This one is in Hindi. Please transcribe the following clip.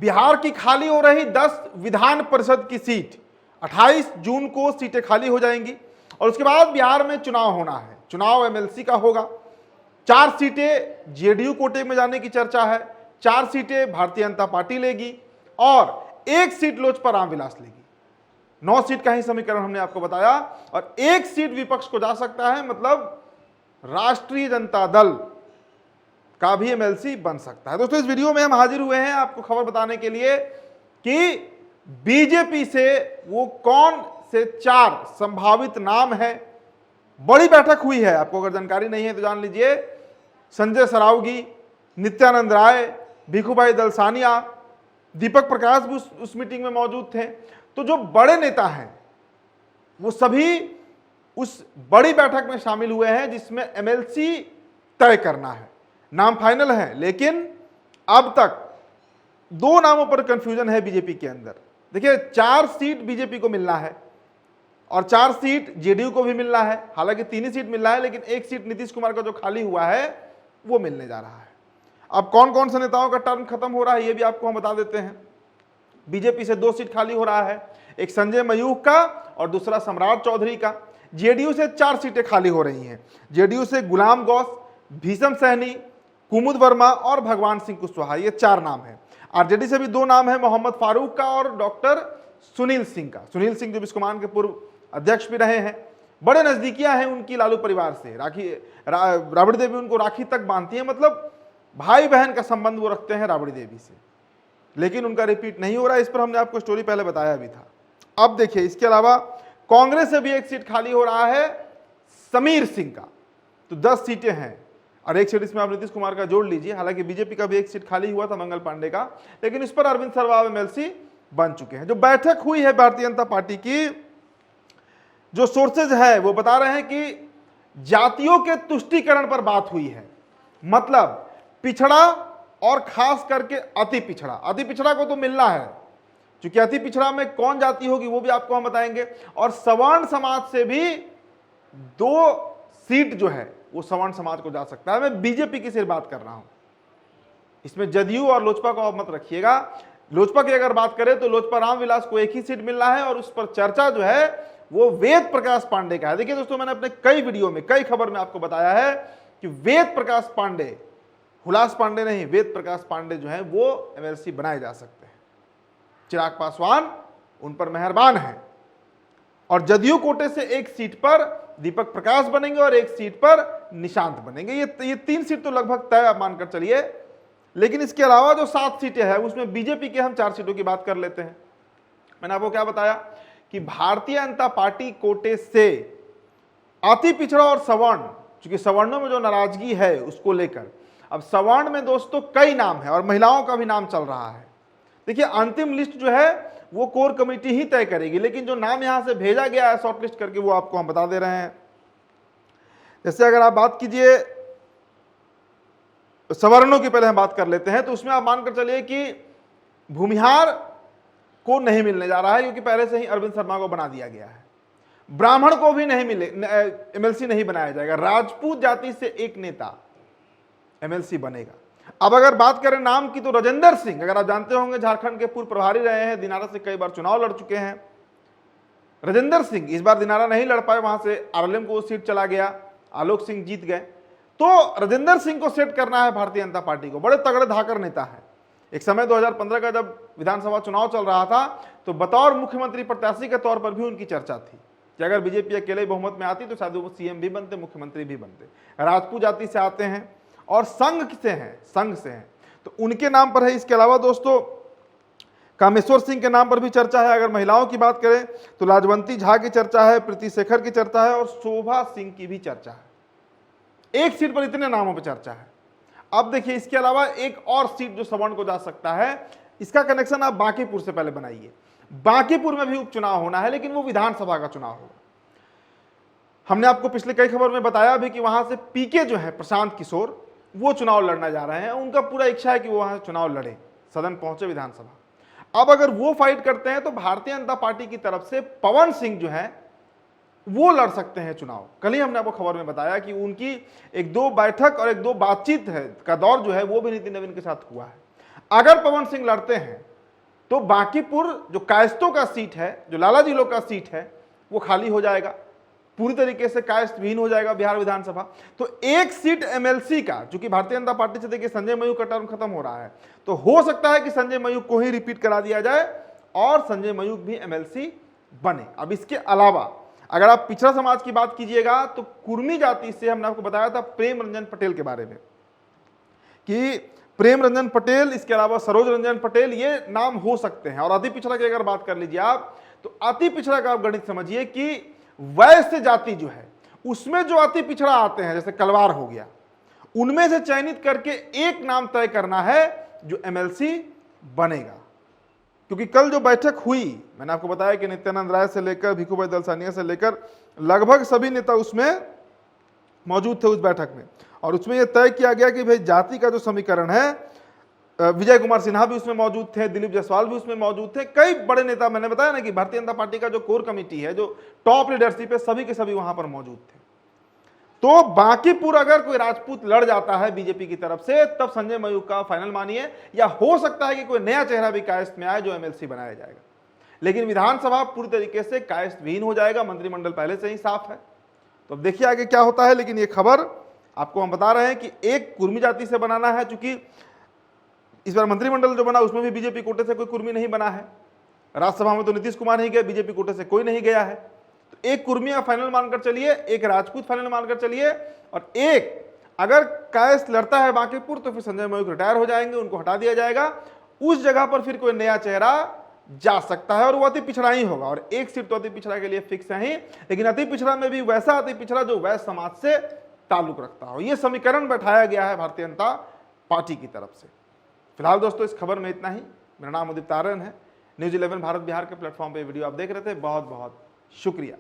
बिहार की खाली हो रही 10 विधान परिषद की सीट 28 जून को सीटें खाली हो जाएंगी और उसके बाद बिहार में चुनाव होना है। चुनाव एमएलसी का होगा। 4 सीटें जेडीयू कोटे में जाने की चर्चा है, 4 सीटें भारतीय जनता पार्टी लेगी और 1 सीट लोजपा रामविलास लेगी। 9 सीट का ही समीकरण हमने आपको बताया और 1 सीट विपक्ष को जा सकता है, मतलब राष्ट्रीय जनता दल का भी एमएलसी बन सकता है। दोस्तों, इस वीडियो में हम हाजिर हुए हैं आपको खबर बताने के लिए कि बीजेपी से वो कौन से 4 संभावित नाम हैं। बड़ी बैठक हुई है, आपको अगर जानकारी नहीं है तो जान लीजिए। संजय सरावगी, नित्यानंद राय, भिखुभाई दलसानिया, दीपक प्रकाश भी उस मीटिंग में मौजूद थे। तो जो बड़े नेता हैं वो सभी उस बड़ी बैठक में शामिल हुए हैं जिसमें एमएलसी तय करना है। नाम फाइनल है, लेकिन अब तक 2 नामों पर कंफ्यूजन है बीजेपी के अंदर। देखिए, 4 सीट बीजेपी को मिलना है और 4 सीट जेडीयू को भी मिलना है। हालांकि 3 ही सीट मिल रहा है, लेकिन 1 सीट नीतीश कुमार का जो खाली हुआ है वो मिलने जा रहा है। अब कौन कौन से नेताओं का टर्म खत्म हो रहा है ये भी आपको हम बता देते हैं। बीजेपी से 2 सीट खाली हो रहा है, एक संजय मयूख का और दूसरा सम्राट चौधरी का। जेडीयू से 4 सीटें खाली हो रही हैं। जेडीयू से गुलाम गौस, भीषम सहनी, कुमुद वर्मा और भगवान सिंह कुशवाहा, ये 4 नाम हैं। आरजेडी से भी 2 नाम है, मोहम्मद फारूक का और डॉक्टर सुनील सिंह का। सुनील सिंह जो बिस्कोमान के पूर्व अध्यक्ष भी रहे हैं, बड़े नजदीकियां हैं उनकी लालू परिवार से। राबड़ी देवी उनको राखी तक बांधती है, मतलब भाई बहन का संबंध वो रखते हैं राबड़ी देवी से। लेकिन उनका रिपीट नहीं हो रहा है, इस पर हमने आपको स्टोरी पहले बताया भी था। अब देखिए, इसके अलावा कांग्रेस से भी 1 सीट खाली हो रहा है, समीर सिंह का। तो 10 सीटें हैं और 1 सीट इसमें आप नीतीश कुमार का जोड़ लीजिए। हालांकि बीजेपी का भी 1 सीट खाली हुआ था, मंगल पांडे का, लेकिन इस पर अरविंद सरवाव एमएलसी बन चुके हैं। जो बैठक हुई है भारतीय जनता पार्टी की, जो सोर्सेज है वो बता रहे हैं कि जातियों के तुष्टीकरण पर बात हुई है। मतलब पिछड़ा और खास करके अति पिछड़ा को तो मिलना है, क्योंकि अति पिछड़ा में कौन जाति होगी वो भी आपको हम बताएंगे। और सवर्ण समाज से भी 2 सीट जो है वो सवर्ण समाज को जा सकता है। मैं बीजेपी की सिर्फ बात कर रहा हूं, इसमें जदयू और लोजपा को आप मत रखिएगा। लोजपा की अगर बात करें तो लोजपा रामविलास को 1 ही सीट मिल रहा है और उस पर चर्चा जो है वो वेद प्रकाश पांडे का है। देखिए दोस्तों, मैंने अपने कई वीडियो में, कई खबर में आपको बताया है कि वेद प्रकाश पांडे, हुलास पांडे नहीं, वेद प्रकाश पांडे जो है वो एमएलसी बनाए जा सकते हैं। चिराग पासवान उन पर मेहरबान है और जदयू कोटे से 1 सीट पर दीपक प्रकाश बनेंगे और 1 सीट पर निशांत बनेंगे। ये 3 सीट तो लगभग तय आप मानकर चलिए। लेकिन इसके अलावा जो 7 सीटें हैं उसमें बीजेपी के हम 4 सीटों की बात कर लेते हैं। मैंने आपको क्या बताया कि भारतीय जनता पार्टी कोटे से अति पिछड़ा और सवर्ण, क्योंकि सवर्णों में जो नाराजगी है उसको लेकर, अब सवर्ण में दोस्तों कई नाम है और महिलाओं का भी नाम चल रहा है। देखिए, अंतिम लिस्ट जो है वो कोर कमेटी ही तय करेगी, लेकिन जो नाम यहां से भेजा गया है शॉर्ट लिस्ट करके वो आपको हम बता दे रहे हैं। जैसे अगर आप बात कीजिए सवर्णों की, पहले हम बात कर लेते हैं, तो उसमें आप मानकर चलिए कि भूमिहार को नहीं मिलने जा रहा है, क्योंकि पहले से ही अरविंद शर्मा को बना दिया गया है। ब्राह्मण को भी नहीं मिले, एमएलसी नहीं बनाया जाएगा। राजपूत जाति से 1 नेता एमएलसी बनेगा। अब अगर बात करें नाम की तो राजेंद्र सिंह, अगर आप जानते होंगे, झारखंड के पूर्व प्रभारी रहे हैं, दिनारा से कई बार चुनाव लड़ चुके हैं। राजेंद्र सिंह इस बार दिनारा नहीं लड़ पाए, वहां से आरएलएम को वो सीट चला गया, आलोक सिंह जीत गए। तो राजेंद्र सिंह को सेट करना है भारतीय जनता पार्टी को। बड़े तगड़े धाकर नेता है। एक समय 2015 का जब विधानसभा चुनाव चल रहा था तो बतौर मुख्यमंत्री प्रत्याशी के तौर पर भी उनकी चर्चा थी कि अगर बीजेपी अकेले बहुमत में आती तो शायद वो सीएम भी बनते, मुख्यमंत्री भी बनते। राजपूत जाति से आते हैं और संघ से हैं, तो उनके नाम पर है। इसके अलावा दोस्तों कामेश्वर सिंह के नाम पर भी चर्चा है। अगर महिलाओं की बात करें तो लाजवंती झा की चर्चा है, प्रीति शेखर की चर्चा है और शोभा सिंह की भी चर्चा है। 1 सीट पर इतने नामों पर चर्चा है। अब देखिए, इसके अलावा एक और सीट जो सवर्ण को जा सकता है, इसका कनेक्शन आप बांकीपुर से पहले बनाइए। बांकीपुर में भी उपचुनाव होना है, लेकिन वो विधानसभा का चुनाव होगा। हमने आपको पिछले कई खबर में बताया भी कि वहां से पीके जो है प्रशांत किशोर, वो चुनाव लड़ना जा रहे हैं। उनका पूरा इच्छा है कि वो वहां से चुनाव लड़े, सदन पहुंचे विधानसभा। अब अगर वो फाइट करते हैं तो भारतीय जनता पार्टी की तरफ से पवन सिंह जो है वो लड़ सकते हैं चुनाव। कल ही हमने आपको खबर में बताया कि उनकी 1-2 बैठक और 1-2 बातचीत है का दौर जो है वो भी नितिन नवीन के साथ हुआ है। अगर पवन सिंह लड़ते हैं तो बांकीपुर जो कायस्थों का सीट है, जो लाला जिलों का सीट है, वो खाली हो जाएगा, पूरी तरीके से कायस्थ विहीन हो जाएगा बिहार विधानसभा। तो एक सीट एमएलसी का, चूंकि भारतीय जनता पार्टी से देखिए संजय मयूख का टर्म खत्म हो रहा है, तो हो सकता है कि संजय मयूख को ही रिपीट करा दिया जाए और संजय मयूख भी एमएलसी बने। अब इसके अलावा अगर आप पिछड़ा समाज की बात कीजिएगा तो कुर्मी जाति से हमने आपको बताया था प्रेम रंजन पटेल के बारे में कि प्रेम रंजन पटेल, इसके अलावा सरोज रंजन पटेल, ये नाम हो सकते हैं। और अति पिछड़ा की अगर बात कर लीजिए आप, तो अति पिछड़ा का आप गणित समझिए कि वैश्य जाति जो है उसमें जो अति पिछड़ा आते हैं, जैसे कलवार हो गया, उनमें से चयनित करके एक नाम तय करना है जो एमएलसी बनेगा। क्योंकि कल जो बैठक हुई, मैंने आपको बताया कि नित्यानंद राय से लेकर भिखुभाई दलसानिया से लेकर लगभग सभी नेता उसमें मौजूद थे उस बैठक में, और उसमें यह तय किया गया कि भाई जाति का जो समीकरण है, विजय कुमार सिन्हा भी उसमें मौजूद थे, दिलीप जायसवाल भी उसमें मौजूद थे, कई बड़े नेता, मैंने बताया ना कि भारतीय जनता पार्टी का जो कोर कमेटी है, जो टॉप लीडरशिप है, सभी के सभी वहां पर मौजूद थे। तो बांकीपुर अगर कोई राजपूत लड़ जाता है बीजेपी की तरफ से, तब संजय मयूख का फाइनल मानिए, या हो सकता है कि कोई नया चेहरा भी कायस्थ में आए जो एमएलसी बनाया जाएगा। लेकिन विधानसभा पूरी तरीके से कायस्थ विहीन हो जाएगा, मंत्रिमंडल पहले से ही साफ है। तो अब देखिए आगे क्या होता है। लेकिन ये खबर आपको हम बता रहे हैं कि एक कुर्मी जाति से बनाना है, चूंकि इस बार मंत्रिमंडल जो बना उसमें भी बीजेपी कोटे से कोई कुर्मी नहीं बना है। राज्यसभा में तो नीतीश कुमार नहीं गए, बीजेपी कोटे से कोई नहीं गया है। तो एक कुर्मी फाइनल मानकर चलिए, एक राजपूत फाइनल मानकर चलिए, और एक अगर कायस्थ लड़ता है बांकीपुर तो फिर संजय मयूख रिटायर हो जाएंगे, उनको हटा दिया जाएगा। उस जगह पर फिर कोई नया चेहरा जा सकता है और वो अति पिछड़ा ही होगा। और एक सीट तो अति पिछड़ा के लिए फिक्स है ही, लेकिन अति पिछड़ा में भी वैसा अति पिछड़ा जो वैश्य समाज से ताल्लुक रखता हो। यह समीकरण बैठाया गया है भारतीय जनता पार्टी की तरफ से। फिलहाल दोस्तों इस खबर में इतना ही। मेरा नाम उदित तारण है। न्यूज़ 11 भारत बिहार के प्लेटफॉर्म पे वीडियो आप देख रहे थे, बहुत बहुत शुक्रिया।